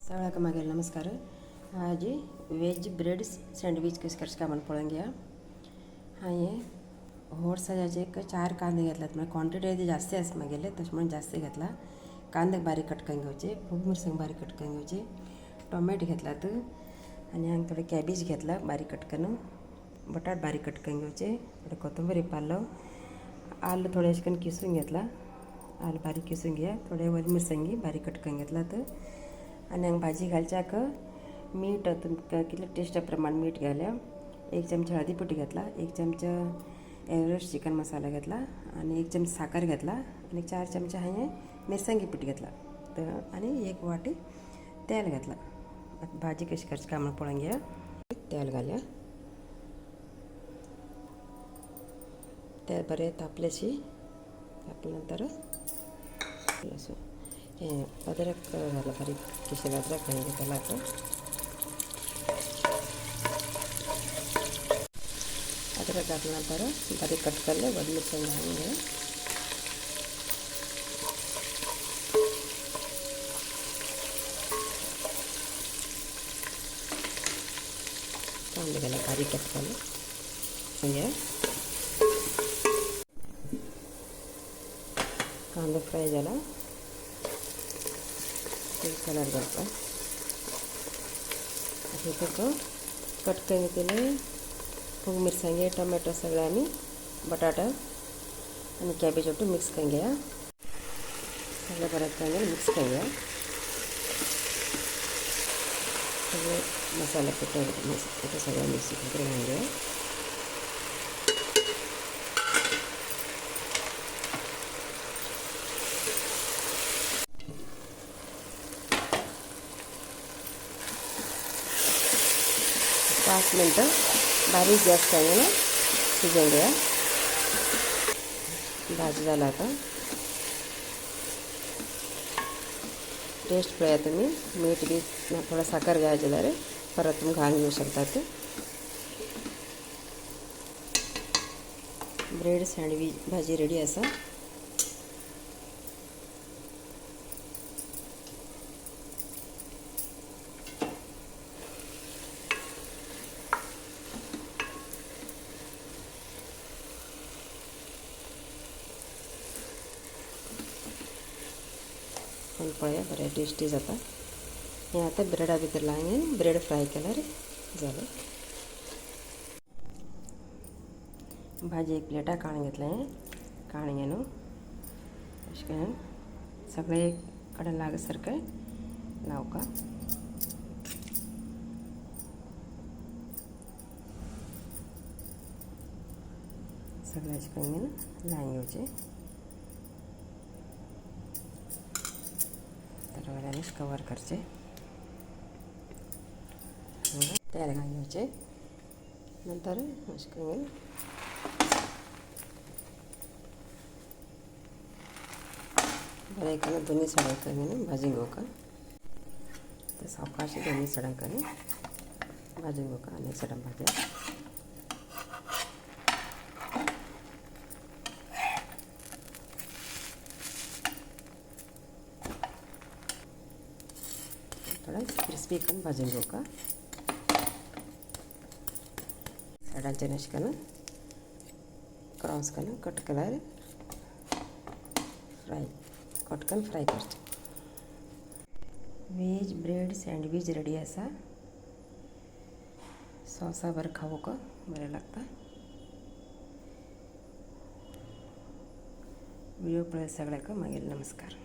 सगळ्याक मागीर नमस्कार. आज वेज ब्रेड सँडविच कशें करचें काय म्हणून पळोवंक घेया. हांवें व्हड सायजाचे 4 कांदे घेतल्यात. म्हणजे क्वॉन्टिटी जास्ती आसा मागेले, तशें म्हणून जास्ती घेतला. कांदे बारीक कट करून घेवचे, फूल मिरसांग बारीक कट करून घेवचे, टोमॅटो घेतलात आनी हांवें थोडे कॅबेज घेतला बारीक कट करून, बटाट बारीक कट करून घेवचे, थोडे कोथंबरी पालो, आलं थोडे अशें करून किसून घेतला, आलं बारीक किसून घेया, थोडे वली मिरसांगी बारीक कट करून घेतलात आनी हांवें भाजी घालच्याक मीठ तुमकां कितले टेस्टा प्रमाण मीठ घाल्या, 1 चमचो हळदी पुटी घेतला, 1 चमचो एव्हरेस्ट चिकन मसाला घेतला आनी 1 चमचो साखर घेतला आनी 4 चमचे हांवें मिरसांगी पीठ घेतला आनी 1 वाटी तेल घातला. आतां भाजी कशी करची काय म्हणून पळोवंक घेया. तेल घालया, तेल बरें तापलेशी तापले नंतर लसूण हें अद्रक घातला, बारीक किशें अद्रक हें घेतला. अद्रक घातल्या नंतर बारीक कट केल्ले वली मिरसांग घालून घे. कांदे घाला बारीक कट केले घे. कांदो फ्राय जाला, कलर घालता. हितून कट करून घेतलेले फूल मिरसांगे, टोमॅटो सगळे आनी बटाटा आनी कॅबेज ಒಟ್ಟು मिक्स करून घेया. सगळे बरें करून मिक्स करून घेया. सगळे मसाला पिठो सगळे मिक्स करून घेया. पाच मिनटं बारीक गॅस करून शिजवून घ्या. भाजी झाला आता. टेस्ट पळया तुम्ही, मीठ बी थोडा साखर घालायचे जाल्यार परत तुम्ही घालून घेऊ शकतात. ब्रेड सँडविच भाजी रेडी आसा. पण पळया बरें टेस्टी जाता. हें आतां ब्रेडा भितर लावन ब्रेड फ्राय केल्यार जालें. भाजी 1 प्लेटा काळें घेतलें. काळें घेवन अशें करून सगळे कडेन लाग सारकें लावका. सगळे अशें करून लावन घेवचे. तरवऱ्याने कवर करचे. तेल घालून घेवचे. नंतर अशें करून बरें करून दोनी सायडीन करून भाजून घेवका. सावकाश दोनी सायडीन करून भाजून घेवका. आनी सायडीन भाजया. थोड़ा क्रिस्पी करून भाजून घेवका. सायडांच्यान अशें करून क्रॉस करून कट केल्यार फ्राय कट करून फ्राय करचें. वेज ब्रेड सँडविच रेडी आसा. सॉसा बरें खावूंक बरें लागता. व्हिडिओ पळयत सगळ्याक मागीर नमस्कार.